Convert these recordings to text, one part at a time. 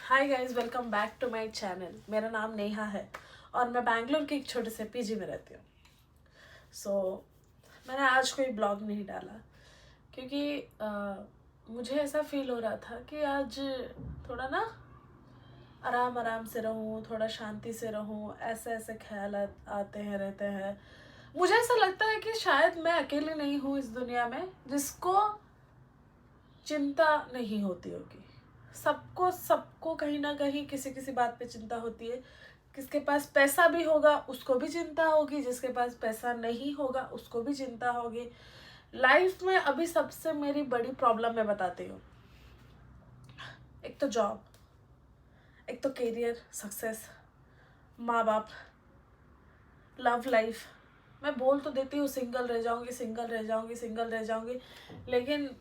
Hi guys, welcome back to my channel. मेरा नाम नेहा है और मैं बैंगलोर के एक छोटे से पीजी में रहती हूँ। मैंने आज कोई ब्लॉग नहीं डाला क्योंकि मुझे ऐसा फील हो रहा था कि आज थोड़ा ना आराम आराम से रहूँ, थोड़ा शांति से रहूँ। ऐसे ऐसे ख्याल आते हैं रहते हैं। मुझे ऐसा लगता है कि शायद मैं अकेली नहीं हूँ इस दुनिया में जिसको चिंता नहीं होती होगी। सबको सबको कहीं ना कहीं किसी किसी बात पे चिंता होती है। किसके पास पैसा भी होगा उसको भी चिंता होगी, जिसके पास पैसा नहीं होगा उसको भी चिंता होगी। लाइफ में अभी सबसे मेरी बड़ी प्रॉब्लम मैं बताती हूँ। एक तो जॉब, एक तो करियर सक्सेस, माँ बाप, लव लाइफ। मैं बोल तो देती हूँ सिंगल रह जाऊंगी, सिंगल रह जाऊंगी, सिंगल रह जाऊंगी, लेकिन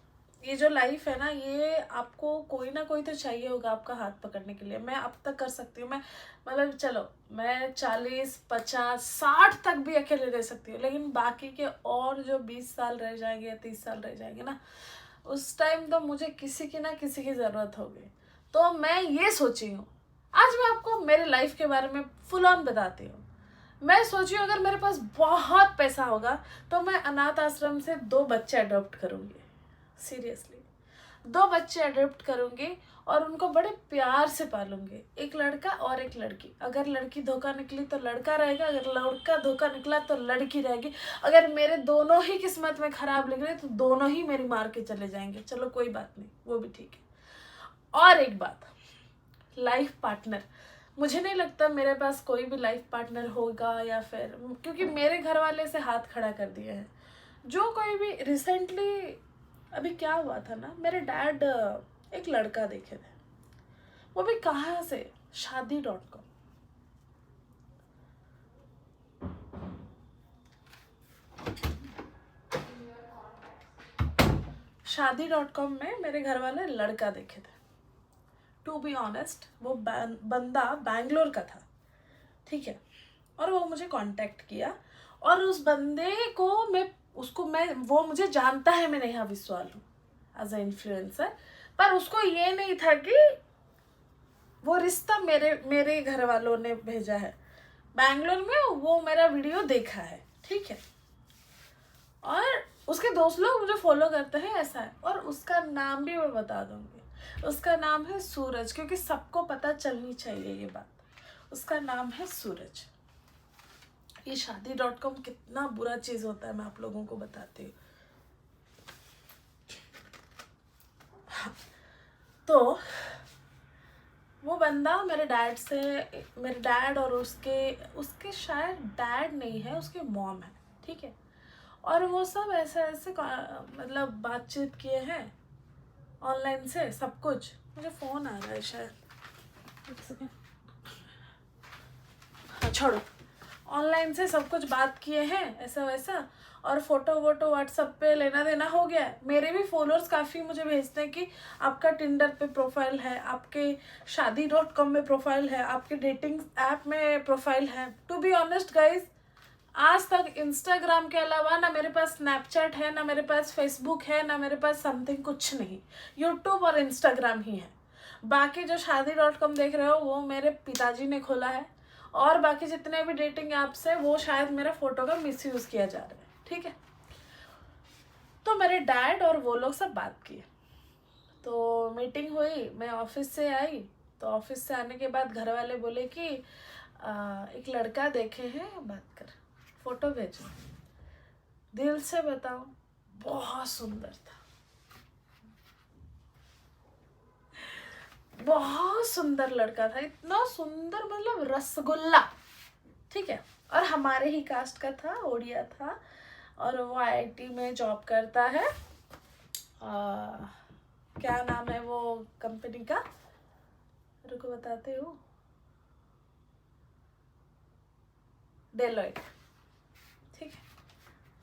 ये जो लाइफ है ना, ये आपको कोई ना कोई तो चाहिए होगा आपका हाथ पकड़ने के लिए। मैं अब तक कर सकती हूँ, मैं मतलब चलो मैं 40 50 60 तक भी अकेले रह सकती हूँ, लेकिन बाकी के और जो 20 साल रह जाएंगे या 30 साल रह जाएंगे ना, उस टाइम तो मुझे किसी की ना किसी की ज़रूरत होगी। तो मैं ये सोची हूँ, आज मैं आपको मेरे लाइफ के बारे में फुल ऑन बताती हूँ। मैं सोची हूँ अगर मेरे पास बहुत पैसा होगा तो मैं अनाथ आश्रम से 2 बच्चे अडॉप्ट करूँगी। सीरियसली 2 बच्चे अडॉप्ट करूँगी और उनको बड़े प्यार से पालूंगी। एक लड़का और एक लड़की। अगर लड़की धोखा निकली तो लड़का रहेगा, अगर लड़का धोखा निकला तो लड़की रहेगी। अगर मेरे दोनों ही किस्मत में खराब निकले तो दोनों ही मेरी मार के चले जाएंगे। चलो कोई बात नहीं, वो भी ठीक है। और एक बात, लाइफ पार्टनर। मुझे नहीं लगता मेरे पास कोई भी लाइफ पार्टनर होगा, या फिर क्योंकि मेरे घर वाले से हाथ खड़ा कर दिए हैं। जो कोई भी रिसेंटली अभी क्या हुआ था ना, मेरे डैड एक लड़का देखे थे, वो भी कहाँ से, शादी.com। शादी.com में मेरे घर वाले लड़का देखे थे। टू बी ऑनेस्ट वो बंदा बैंगलोर का था, ठीक है। और वो मुझे कांटेक्ट किया और उस बंदे को मैं वो मुझे जानता है, मैं नेहा विश्वाल हूँ एज ए इन्फ्लुएंसर। पर उसको ये नहीं था कि वो रिश्ता मेरे मेरे घर वालों ने भेजा है। बैंगलोर में वो मेरा वीडियो देखा है, ठीक है। और उसके दोस्त लोग मुझे फॉलो करते हैं, ऐसा है। और उसका नाम भी मैं बता दूंगी, उसका नाम है सूरज, क्योंकि सबको पता चलनी चाहिए ये बात। उसका नाम है सूरज। ये शादी.com कितना बुरा चीज होता है मैं आप लोगों को बताती हूँ। तो वो बंदा मेरे डैड और उसके उसके शायद डैड नहीं है, उसके मॉम है, ठीक है। और वो सब ऐसे ऐसे मतलब बातचीत किए हैं ऑनलाइन से सब कुछ। मुझे फोन आ रहा है शायद, एक सेकेंड। हाँ छोड़ो, ऑनलाइन से सब कुछ बात किए हैं ऐसा वैसा, और फोटो वोटो व्हाट्सएप पे लेना देना हो गया है। मेरे भी फॉलोअर्स काफ़ी मुझे भेजते हैं कि आपका टिंडर पे प्रोफाइल है, आपके शादी.com में प्रोफाइल है, आपके डेटिंग ऐप में प्रोफाइल है। टू बी ऑनेस्ट गाइज, आज तक इंस्टाग्राम के अलावा ना मेरे पास स्नैपचैट है, ना मेरे पास फेसबुक है, ना मेरे पास समथिंग कुछ नहीं। यूट्यूब और इंस्टाग्राम ही है। बाकी जो शादी.com देख रहे हो वो मेरे पिताजी ने खोला है, और बाकी जितने भी डेटिंग ऐप्स है वो शायद मेरा फोटो का मिसयूज किया जा रहा है, ठीक है। तो मेरे डैड और वो लोग सब बात किए, तो मीटिंग हुई, मैं ऑफिस से आई। तो ऑफिस से आने के बाद घर वाले बोले कि एक लड़का देखे हैं, बात कर, फोटो भेजो। दिल से बताओ, बहुत सुंदर था, बहुत सुंदर लड़का था, इतना सुंदर मतलब रसगुल्ला, ठीक है। और हमारे ही कास्ट का था, ओडिया था, और वो आईआईटी में जॉब करता है। क्या नाम है वो कंपनी का, रुको बताते हो, डेलॉयट, ठीक है।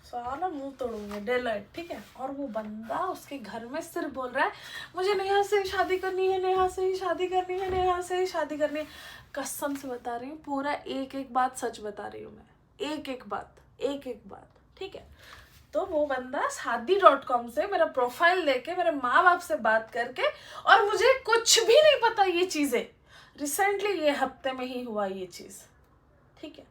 साला मुंह तोड़ूंगे, डेलॉयट, ठीक है। और वो बंदा उसके घर में सिर्फ बोल रहा है मुझे नेहा से ही शादी करनी है, नेहा से ही शादी करनी है, नेहा से ही शादी करनी है। कसम से बता रही हूँ, पूरा एक एक बात सच बता रही हूँ मैं, एक एक बात, एक एक बात, ठीक है। तो वो बंदा shaadi.com से मेरा प्रोफाइल लेके मेरे माँ बाप से बात करके, और मुझे कुछ भी नहीं पता ये चीज़ें, रिसेंटली ये हफ्ते में ही हुआ ये चीज़, ठीक है।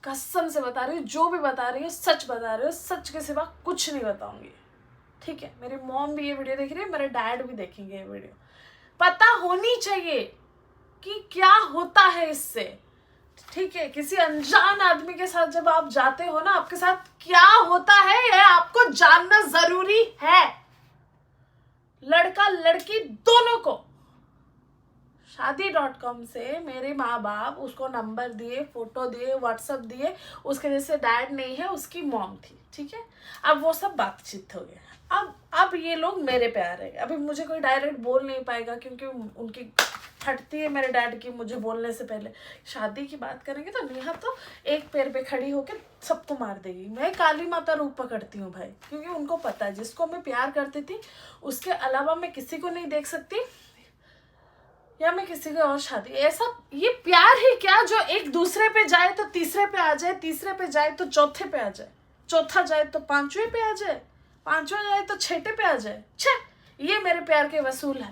कसम से बता रही हूँ, जो भी बता रही हूँ सच बता रही हूँ, सच के सिवा कुछ नहीं बताऊंगी, ठीक है। मेरी मॉम भी ये वीडियो देख रही है, मेरे डैड भी देखेंगे ये वीडियो। पता होनी चाहिए कि क्या होता है इससे, ठीक है। किसी अनजान आदमी के साथ जब आप जाते हो ना, आपके साथ क्या होता है यह आपको जानना जरूरी है, लड़का लड़की दोनों को। shaadi.com से मेरे माँ बाप उसको नंबर दिए, फोटो दिए, व्हाट्सएप दिए, उसके जैसे डैड नहीं है, उसकी मॉम थी, ठीक है। अब वो सब बातचीत हो गया। अब ये लोग मेरे पे आ रहे हैं। अभी मुझे कोई डायरेक्ट बोल नहीं पाएगा, क्योंकि उनकी फटती है मेरे डैड की मुझे बोलने से पहले। शादी की बात करेंगे तो नेहा तो एक पैर पे खड़ी होकर सबको मार देगी। मैं काली माता रूप पकड़ती हूँ भाई, क्योंकि उनको पता है जिसको मैं प्यार करती थी उसके अलावा मैं किसी को नहीं देख सकती, या मैं किसी को और शादी। ऐसा ये प्यार ही क्या जो एक दूसरे पे जाए तो तीसरे पे आ जाए, तीसरे पे जाए तो चौथे पे आ जाए, चौथा जाए तो पांचवें पे आ जाए, पांचवा जाए तो छठे पे आ जाए। छे, ये मेरे प्यार के वसूल है।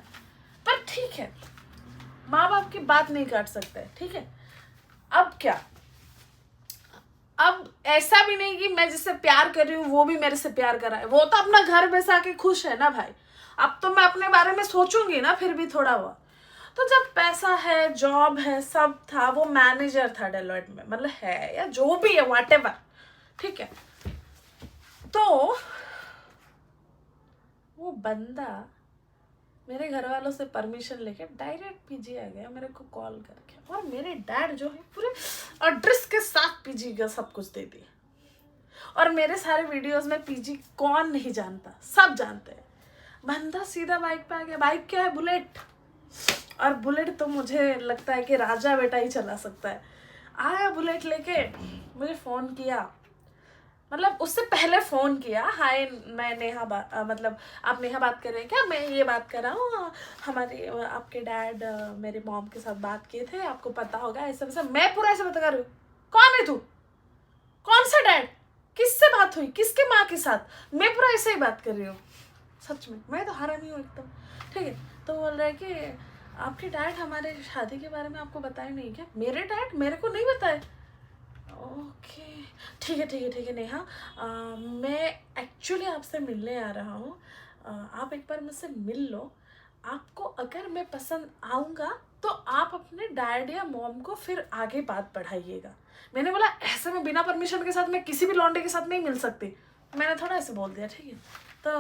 पर ठीक है, माँ बाप की बात नहीं काट सकते, ठीक है। अब क्या, अब ऐसा भी नहीं कि मैं जिससे प्यार कर रही हूँ वो भी मेरे से प्यार कर रहा है, वो तो अपना घर बसा के खुश है ना भाई। अब तो मैं अपने बारे में सोचूंगी ना फिर भी थोड़ा बहुत। तो जब पैसा है, जॉब है, सब था, वो मैनेजर था डेलॉयट में, मतलब है या जो भी है व्हाटएवर, ठीक है। तो वो बंदा मेरे घर वालों से परमिशन लेके डायरेक्ट पीजी आ गया मेरे को कॉल करके, और मेरे डैड जो है पूरे एड्रेस के साथ पीजी का सब कुछ दे दिया। और मेरे सारे वीडियोस में पीजी कौन नहीं जानता, सब जानते हैं। बंदा सीधा बाइक पे आ गया। बाइक क्या है? बुलेट। और बुलेट तो मुझे लगता है कि राजा बेटा ही चला सकता है। आया बुलेट लेके, मुझे फ़ोन किया, मतलब उससे पहले फ़ोन किया, हाय मैं नेहा मतलब आप नेहा बात कर रहे हैं क्या? मैं ये बात कर रहा हूँ, हमारे आपके डैड मेरे मॉम के साथ बात किए थे, आपको पता होगा ऐसा वैसा। मैं पूरा ऐसे बता कर रही हूँ, कौन है तू? कौन सा डैड? किससे बात हुई? किसके माँ के साथ? मैं पूरा ऐसे ही बात कर रही हूँ, सच में मैं तो हरामी हूँ एकदम, ठीक है। तो बोल रहा है कि आपके डैड हमारे शादी के बारे में आपको बताए नहीं क्या? मेरे डैड मेरे को नहीं बताए। ओके, ठीक है ठीक है ठीक है नेहा, मैं एक्चुअली आपसे मिलने आ रहा हूँ, आप एक बार मुझसे मिल लो। आपको अगर मैं पसंद आऊँगा तो आप अपने डैड या मॉम को फिर आगे बात बढ़ाइएगा। मैंने बोला ऐसे में बिना परमिशन के साथ मैं किसी भी लौंडे के साथ नहीं मिल सकती, मैंने थोड़ा ऐसे बोल दिया, ठीक है। तो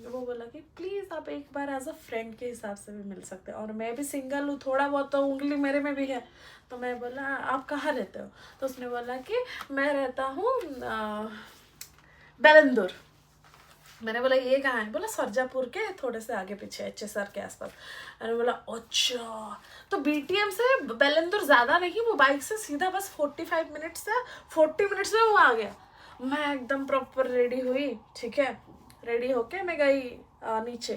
वो बोला कि प्लीज़ आप एक बार एज अ फ्रेंड के हिसाब से भी मिल सकते हैं, और मैं भी सिंगल हूँ, थोड़ा बहुत तो उंगली मेरे में भी है। तो मैं बोला आप कहाँ रहते हो? तो उसने बोला कि मैं रहता हूँ बेलंदुर। मैंने बोला ये कहाँ है? बोला सरजापुर के थोड़े से आगे पीछे, HSR के आसपास। मैंने बोला अच्छा, तो BTM से बेलंदुर ज़्यादा नहीं, वो बाइक से सीधा बस 45 मिनट से 40 मिनट्स में वो आ गया। मैं एकदम प्रॉपर रेडी हुई, ठीक है। रेडी होके मैं गई नीचे।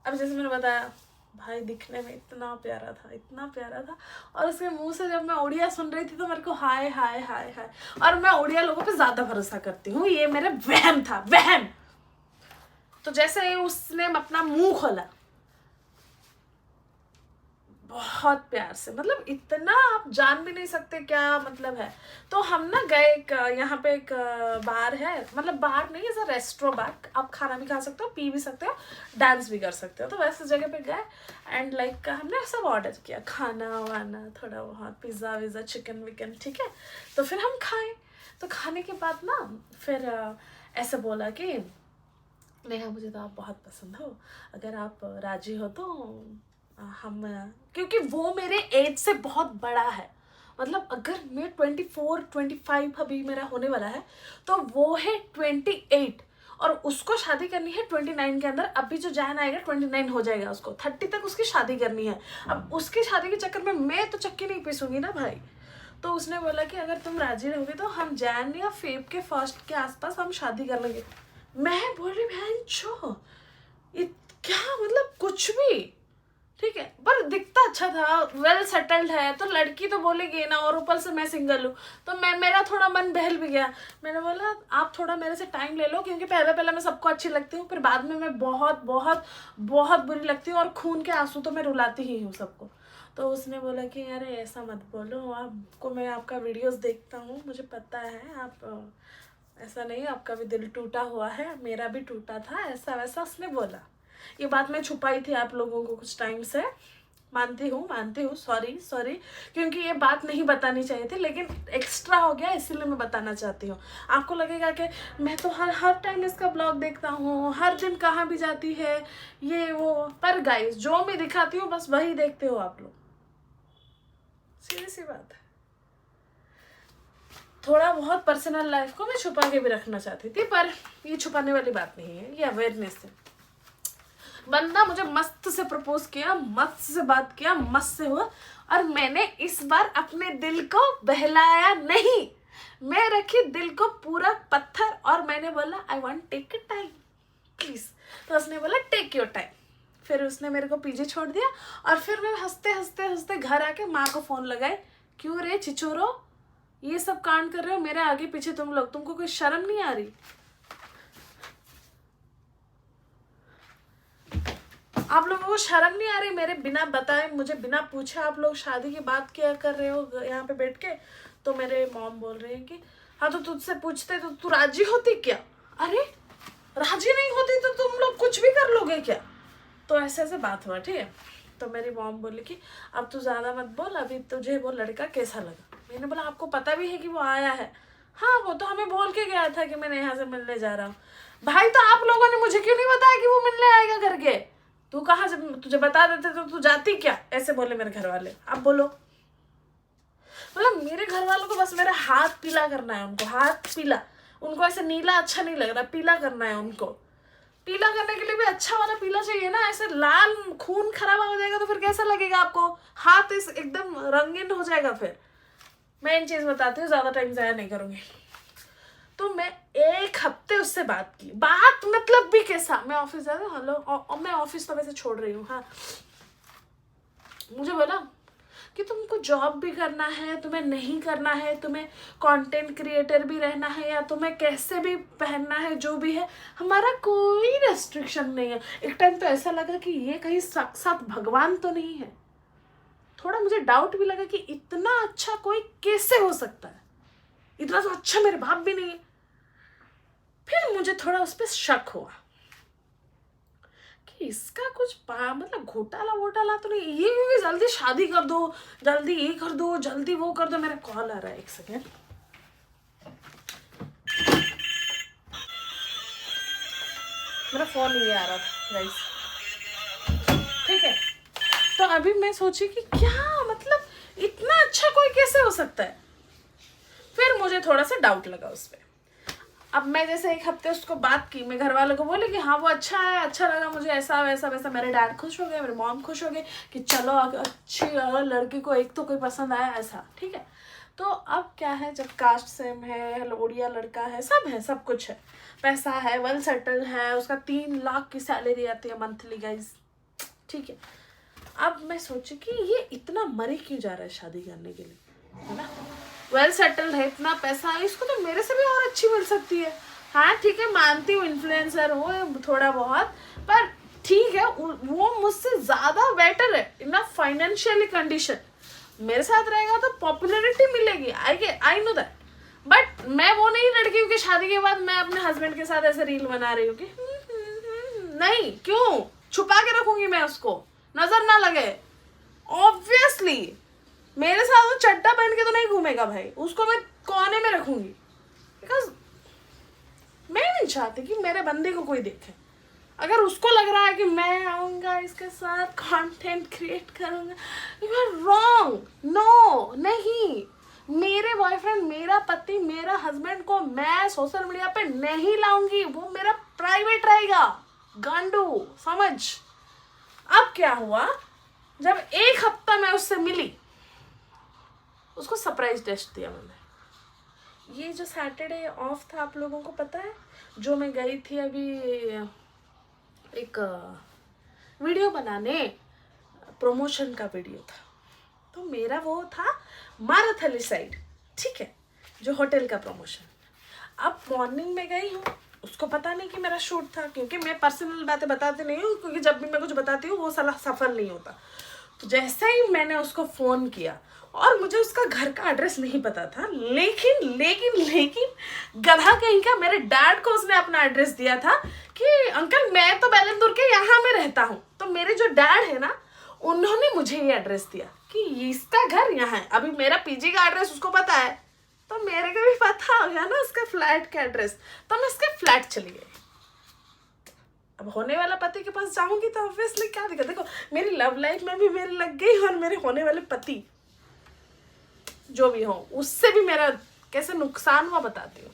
अब जैसे मैंने बताया भाई दिखने में इतना प्यारा था, इतना प्यारा था, और उसके मुंह से जब मैं उड़िया सुन रही थी तो मेरे को हाय हाय हाय हाय। और मैं उड़िया लोगों पे ज़्यादा भरोसा करती हूँ, ये मेरे वहम था, वहम। तो जैसे उसने अपना मुंह खोला बहुत प्यार से, मतलब इतना आप जान भी नहीं सकते क्या मतलब है। तो हम ना गए एक यहाँ पे एक बार है, मतलब बार नहीं, ऐसा रेस्टोरेंट बार, आप खाना भी खा सकते हो, पी भी सकते हो, डांस भी कर सकते हो। तो वैसे जगह पे गए एंड लाइक हमने सब ऑर्डर किया, खाना वाना थोड़ा बहुत, पिज़्ज़ा विज़्ज़ा, चिकन विकन, ठीक है। तो फिर हम खाए। तो खाने के बाद ना फिर ऐसे बोला कि नेहा मुझे तो आप बहुत पसंद हो, अगर आप राजी हो तो हम, क्योंकि वो मेरे एज से बहुत बड़ा है, मतलब अगर मैं 24-25 अभी मेरा होने वाला है, तो वो है 28, और उसको शादी करनी है 29 के अंदर। अभी जो जैन आएगा 29 हो जाएगा, उसको 30 तक उसकी शादी करनी है। अब उसकी शादी के चक्कर में मैं तो चक्की नहीं पीसूंगी ना भाई। तो उसने बोला कि अगर तुम राजी रहोगे तो हम जैन या फेब के फर्स्ट के आसपास हम शादी कर लेंगे। मैं बोल रही बहन छो, क्या मतलब कुछ भी, ठीक है, पर दिखता अच्छा था, वेल सेटल्ड है, तो लड़की तो बोलेगी ना, और ऊपर से मैं सिंगल हूँ, तो मेरा थोड़ा मन बहल भी गया। मैंने बोला आप थोड़ा मेरे से टाइम ले लो, क्योंकि पहले पहले मैं सबको अच्छी लगती हूँ, फिर बाद में मैं बहुत बहुत बहुत बुरी लगती हूँ, और खून के आंसू तो मैं रुलाती ही हूँ सबको। तो उसने बोला कि अरे ऐसा मत बोलो, आपको मैं आपका वीडियोस देखता हूँ, मुझे पता है आप ऐसा नहीं, आपका भी दिल टूटा हुआ है, मेरा भी टूटा था, ऐसा वैसा उसने बोला। ये बात मैं छुपाई थी आप लोगों को कुछ टाइम से, मानती हूँ, सॉरी, क्योंकि ये बात नहीं बतानी चाहिए थी, लेकिन एक्स्ट्रा हो गया इसीलिए मैं बताना चाहती हूँ। आपको लगेगा कि मैं तो हर टाइम इसका ब्लॉग देखता हूँ, हर दिन कहाँ भी जाती है ये वो, पर गाइस जो मैं दिखाती हूँ बस वही देखते हो आप लोग, सीधी सी बात है। थोड़ा बहुत पर्सनल लाइफ को मैं छुपा के भी रखना चाहती थी, पर ये छुपाने वाली बात नहीं है, ये अवेयरनेस है। बंदा मुझे मस्त से प्रपोज किया, मस्त से बात किया, मस्त से हुआ, और मैंने इस बार अपने दिल को बहलाया नहीं, मैं रखी दिल को पूरा पत्थर, और मैंने बोला I want take time please. तो उसने बोला टेक योर टाइम। फिर उसने मेरे को पीछे छोड़ दिया, और फिर मैं हंसते हंसते हंसते घर आके माँ को फोन लगाए, क्यों रे छिचोरो ये सब कांड कर रहे हो मेरे आगे पीछे तुम लोग, तुमको कोई शर्म नहीं आ रही? आप लोगों को शर्म नहीं आ रही? मेरे बिना बताए, मुझे बिना पूछे आप लोग शादी की बात क्या कर रहे हो यहाँ पे बैठ के? तो मेरे मॉम बोल रहे हैं कि हाँ तो तुझसे पूछते तो तू राजी होती क्या? अरे राजी नहीं होती तो तुम लोग कुछ भी कर लोगे क्या? तो ऐसे ऐसे बात हुआ, ठीक है। तो मेरी मॉम बोली कि अब तू ज्यादा मत बोल, अभी तुझे वो लड़का कैसा लगा? मैंने बोला आपको पता भी है कि वो आया है? हाँ वो तो हमें बोल के गया था कि मैं यहाँ से मिलने जा रहा हूँ। भाई तो आप लोगों ने मुझे क्यों नहीं बताया कि वो मिलने आएगा करके? तू कहाँ से, तुझे बता देते तो तू जाती क्या? ऐसे बोले मेरे घर वाले। अब बोलो, मतलब मेरे घर वालों को बस मेरा हाथ पीला करना है, उनको हाथ पीला, उनको ऐसे नीला अच्छा नहीं लग रहा, पीला करना है उनको। पीला करने के लिए भी अच्छा वाला पीला चाहिए ना, ऐसे लाल खून खराब हो जाएगा तो फिर कैसा लगेगा आपको? हाथ इस एकदम रंगीन हो जाएगा। फिर मैं इन चीज बताती हूँ, ज्यादा टाइम जाया नहीं करूंगी। तो मैं 1 हफ्ते उससे बात की, बात मतलब भी कैसा, मैं ऑफिस जा रही हूँ, हेलो, और मैं ऑफिस तो वैसे छोड़ रही हूँ, हाँ। मुझे बोला कि तुमको जॉब भी करना है, तुम्हें नहीं करना है, तुम्हें कंटेंट क्रिएटर भी रहना है, या तुम्हें कैसे भी पहनना है, जो भी है, हमारा कोई रेस्ट्रिक्शन नहीं है। एक टाइम तो ऐसा लगा कि ये कहीं साक्षात भगवान तो नहीं है। थोड़ा मुझे डाउट भी लगा कि इतना अच्छा कोई कैसे हो सकता है, इतना तो अच्छा मेरे बाप भी नहीं है। फिर मुझे थोड़ा उस पर शक हुआ कि इसका कुछ मतलब घोटाला वोटाला तो नहीं, ये क्योंकि जल्दी शादी कर दो, जल्दी ये कर दो, जल्दी वो कर दो। मेरा कॉल आ रहा है, 1 सेकेंड। मेरा फोन ये आ रहा था गाइस, ठीक है। तो अभी मैं सोची कि क्या मतलब इतना अच्छा कोई कैसे हो सकता है। फिर मुझे थोड़ा सा डाउट लगा उस पर। अब मैं जैसे 1 हफ्ते उसको बात की, मैं घर वालों को बोली कि हाँ वो अच्छा है, अच्छा लगा मुझे, ऐसा वैसा वैसा। मेरे डैड खुश हो गए, मेरे मॉम खुश हो गए कि चलो अच्छी लड़की को एक तो कोई पसंद आया, ऐसा, ठीक है। तो अब क्या है, जब कास्ट सेम है, उड़िया लड़का है, सब कुछ है, पैसा है, वेल सेटल है, उसका 3 लाख की सैलरी आती है मंथली गाइस, ठीक है। अब मैं सोची कि ये इतना मरे क्यों जा रहा है शादी करने के लिए, है ना? वेल सेटल्ड है, इतना पैसा है, इसको तो मेरे से भी और अच्छी मिल सकती है। हाँ ठीक है, मानती हूँ इन्फ्लुएंसर हो थोड़ा बहुत, पर ठीक है वो मुझसे ज्यादा बेटर है इन फाइनेंशियली कंडीशन। मेरे साथ रहेगा तो पॉपुलैरिटी मिलेगी, आई नो दैट। बट मैं वो नहीं लड़की हूँ कि शादी के बाद मैं अपने हस्बैंड के साथ ऐसे रील बना रही हूँ कि नहीं, क्यों छुपा के रखूंगी मैं उसको, नजर ना लगे। ऑब्वियसली मेरे साथ वो चड्डा पहन के तो नहीं घूमेगा भाई, उसको मैं कोने में रखूंगी, बिकॉज मैं नहीं चाहती कि मेरे बंदे को कोई देखे। अगर उसको लग रहा है कि मैं आऊंगा इसके साथ कंटेंट क्रिएट करूंगा, यू आर रॉन्ग। नो, नहीं, मेरे बॉयफ्रेंड, मेरा पति, मेरा हस्बैंड को मैं सोशल मीडिया पे नहीं लाऊंगी, वो मेरा प्राइवेट रहेगा, गांडू समझ। अब क्या हुआ, जब 1 हफ्ता मैं उससे मिली, उसको सरप्राइज टेस्ट दिया मैंने। ये जो सैटरडे ऑफ था, आप लोगों को पता है, जो मैं गई थी अभी एक वीडियो बनाने प्रमोशन का वीडियो था। तो मेरा वो था माराथली साइड, ठीक है, जो होटल का प्रमोशन। अब मॉर्निंग में गई हूँ, उसको पता नहीं कि मेरा शूट था, क्योंकि मैं पर्सनल बातें बताती नहीं हूँ, क्योंकि जब भी मैं कुछ बताती हूँ वो साला सफल नहीं होता। तो जैसे ही मैंने उसको फ़ोन किया, और मुझे उसका घर का एड्रेस नहीं पता था, लेकिन लेकिन लेकिन गधा कहीं का मेरे डैड को उसने अपना एड्रेस दिया था कि अंकल मैं तो बेलंदुर के यहाँ में रहता हूँ। तो मेरे जो डैड है ना, उन्होंने मुझे ये एड्रेस दिया कि इसका घर यहाँ है। अभी मेरा पीजी का एड्रेस उसको पता है, तो मेरे को भी पता हो गया ना उसका फ्लैट का एड्रेस। तो मैं उसके फ्लैट चली गई। अब होने वाला पति के पास जाऊंगी तो ऑब्वियसली क्या दिक्कत, देखो मेरी लव लाइफ में भी मेरी लग गई, और मेरे होने वाले पति जो भी हो उससे भी मेरा कैसे नुकसान हुआ बताती हूँ।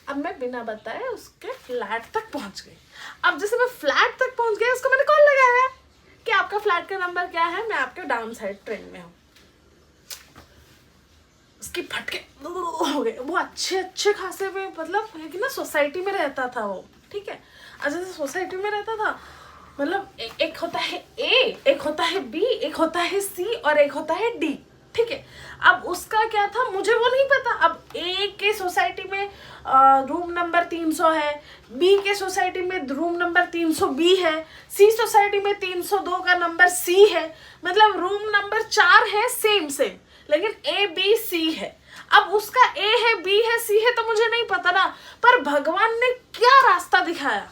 अब मैं बिना बताए उसके फ्लैट तक पहुंच गई। अब जैसे मैं फ्लैट तक पहुंच गई, उसको मैंने कॉल लगाया कि आपका फ्लैट का नंबर क्या है, मैं आपके डाउन साइड ट्रेन में हूँ। उसकी फटके हो गए। वो अच्छे खासे में, मतलब है कि ना, सोसाइटी में रहता था वो, ठीक है। अच्छा, सोसाइटी में रहता था, मतलब एक होता है ए, एक होता है बी, एक होता है सी, और एक होता है डी, ठीक है। अब उसका क्या था मुझे वो नहीं पता। अब ए के सोसाइटी में रूम नंबर 300 है, बी के सोसाइटी में रूम नंबर 300 है, सी सोसाइटी में 302 का नंबर सी है, मतलब रूम नंबर 4 है सेम, लेकिन ए बी सी है। अब उसका ए है, बी है, सी है, तो मुझे नहीं पता ना, पर भगवान ने क्या रास्ता दिखाया।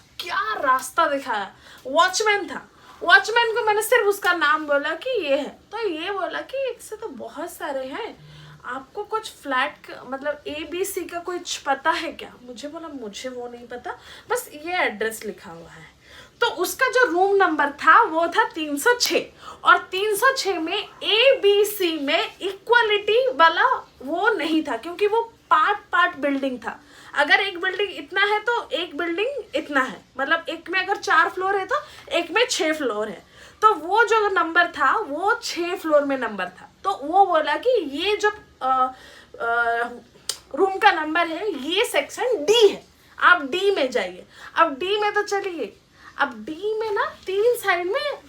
वॉचमैन था, वॉचमैन को मैंने सिर्फ उसका नाम बोला कि ये है, तो ये बोला कि इससे तो बहुत सारे हैं, आपको कुछ फ्लैट मतलब ए बी सी का कुछ पता है क्या? मुझे बोला मुझे वो नहीं पता, बस ये एड्रेस लिखा हुआ है। तो उसका जो रूम नंबर था वो था 306, और 306 में ए बी सी में इक्वालिटी वाला वो नहीं था, क्योंकि वो पार्ट बिल्डिंग था। अगर एक बिल्डिंग इतना है तो एक बिल्डिंग इतना है, मतलब एक में अगर 4 फ्लोर है तो एक में 6 फ्लोर है। तो वो जो नंबर था वो 6 फ्लोर में नंबर था। तो वो बोला कि ये जो रूम का नंबर है ये सेक्शन डी है, आप डी में जाइए। अब डी में तो चलिए, अब डी में ना 3 साइड में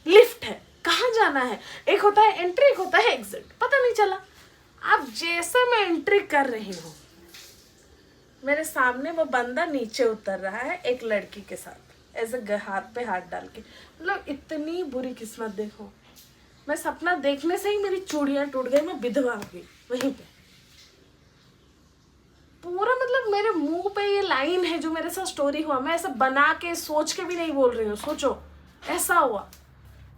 लिफ्ट है, कहाँ जाना है, एक होता है एंट्री, एक होता है एग्जिट, पता नहीं चला। अब जैसे मैं एंट्री कर रही हूँ, मेरे सामने वो बंदा नीचे उतर रहा है एक लड़की के साथ, ऐसे हाथ पे हाथ डाल के। मतलब इतनी बुरी किस्मत, देखो मैं सपना देखने से ही मेरी चूड़ियां टूट गई, मैं विधवा हो गई वहीं पे पूरा। मतलब मेरे मुंह पे ये लाइन है जो मेरे साथ स्टोरी हुआ, मैं ऐसा बना के सोच के भी नहीं बोल रही हूँ, सोचो ऐसा हुआ।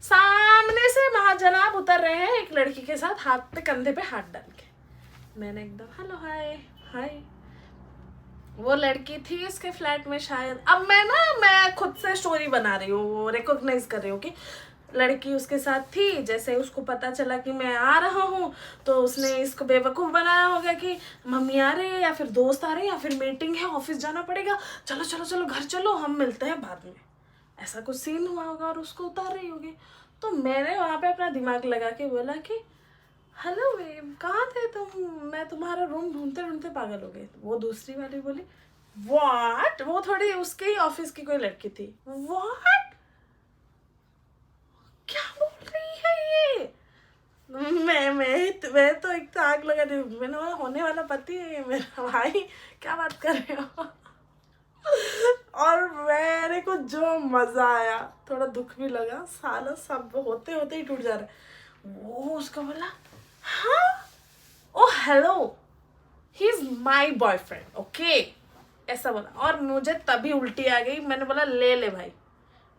सामने से महाजनाब उतर रहे हैं एक लड़की के साथ, हाथ पे कंधे पे हाथ डाल के। मैंने एकदम हेलो हाय, वो लड़की थी उसके फ्लैट में शायद। अब मैं खुद से स्टोरी बना रही हूँ, रिकॉग्नाइज कर रही हूँ कि लड़की उसके साथ थी। जैसे उसको पता चला कि मैं आ रहा हूँ तो उसने इसको बेवकूफ़ बनाया होगा कि मम्मी आ रही है, या फिर दोस्त आ रहे हैं, या फिर मीटिंग है, ऑफिस जाना पड़ेगा, चलो घर चलो, हम मिलते हैं बाद में। ऐसा कुछ सीन हुआ होगा और उसको उतार रही होगी। तो मैंने वहाँ पे अपना दिमाग लगा के बोला कि हेलो बेब, कहाँ थे तुम, मैं तुम्हारा रूम ढूंढते ढूंढते पागल हो गई। वो दूसरी वाली बोली व्हाट, वो थोड़ी उसके ही ऑफिस की कोई लड़की थी। व्हाट, क्या बोल रही है ये? मैं तो एक तो आग लगा दी। मैंने बोला होने वाला पति है ये मेरा, भाई क्या बात कर रहे हो। और मेरे को जो मजा आया, थोड़ा दुख भी लगा, साला सब होते होते ही टूट जा रहा है। वो उसका बोला हाँ, oh hello, he is my boyfriend, okay, ऐसा बोला। और मुझे तभी उल्टी आ गई। मैंने बोला ले भाई,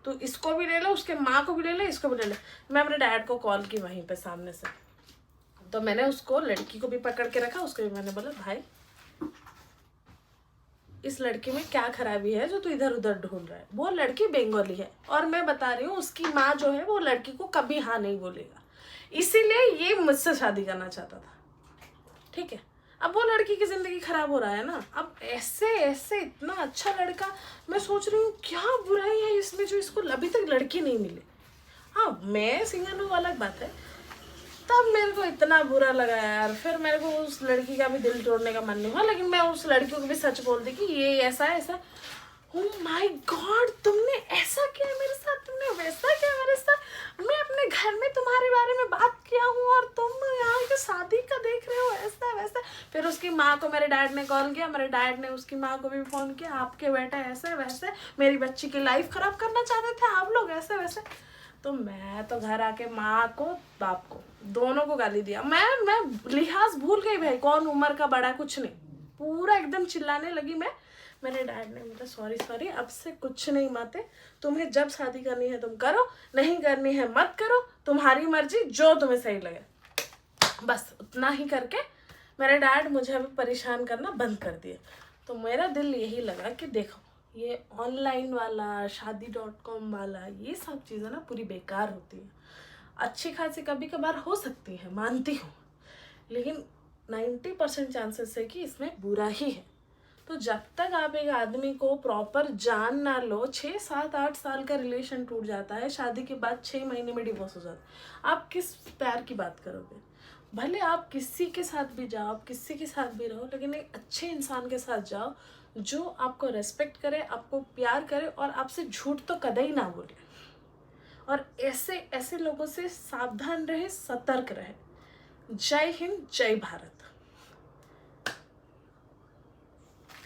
तू इसको भी ले ले, उसके माँ को भी ले ले, इसको भी ले ले। मैं अपने डैड को कॉल की वहीं पे सामने से। तो मैंने उसको, लड़की को भी पकड़ के रखा, उसको भी मैंने बोला भाई इस लड़की में क्या खराबी है जो तू इधर उधर ढूंढ रहा है। वो लड़की बंगाली है, और मैं बता रही हूँ उसकी माँ जो है वो लड़की को कभी हाँ नहीं बोलेगा, इसीलिए ये मुझसे शादी करना चाहता था, ठीक है। अब वो लड़की की जिंदगी खराब हो रहा है ना। अब ऐसे इतना अच्छा लड़का, मैं सोच रही हूँ क्या बुराई है इसमें जो इसको अभी तक लड़की नहीं मिले। हाँ मैं सिंगल हूँ अलग बात है। तब मेरे को इतना बुरा लगा यार, फिर मेरे को उस लड़की का भी दिल तोड़ने का मन नहीं हुआ, लेकिन मैं उस लड़की को भी सच बोल दी कि ये ऐसा है। ओह माय गॉड, तुमने ऐसा किया मेरे साथ, तुमने वैसा किया मेरे साथ, फिर उसकी माँ को मेरे डैड ने कॉल किया, मेरे डैड ने उसकी माँ को भी फ़ोन किया, आपके बेटा ऐसे वैसे, मेरी बच्ची की लाइफ ख़राब करना चाहते थे आप लोग, ऐसे वैसे। तो मैं तो घर आके माँ को बाप को दोनों को गाली दिया। मैं लिहाज भूल गई भाई, कौन उम्र का बड़ा कुछ नहीं, पूरा एकदम चिल्लाने लगी मैं। मेरे डैड ने बोला सॉरी सॉरी, अब से कुछ नहीं माते, तुम्हें जब शादी करनी है तुम करो, नहीं करनी है मत करो, तुम्हारी मर्जी, जो तुम्हें सही लगे। बस उतना ही करके मेरे डैड मुझे अभी परेशान करना बंद कर दिए। तो मेरा दिल यही लगा कि देखो ये ऑनलाइन वाला शादी.com वाला ये सब चीज़ें ना पूरी बेकार होती है। अच्छी खासी कभी कभार हो सकती है, मानती हूँ, लेकिन 90% चांसेस है कि इसमें बुरा ही है। तो जब तक आप एक आदमी को प्रॉपर जान ना लो, 6 7 8 साल का रिलेशन टूट जाता है, शादी के बाद 6 महीने में डिवोर्स हो जाता है, आप किस प्यार की बात करोगे? भले आप किसी के साथ भी जाओ, आप किसी के साथ भी रहो, लेकिन एक अच्छे इंसान के साथ जाओ जो आपको रेस्पेक्ट करे, आपको प्यार करे और आपसे झूठ तो कदे ही ना बोले। और ऐसे ऐसे लोगों से सावधान रहे, सतर्क रहे। जय हिंद, जय भारत।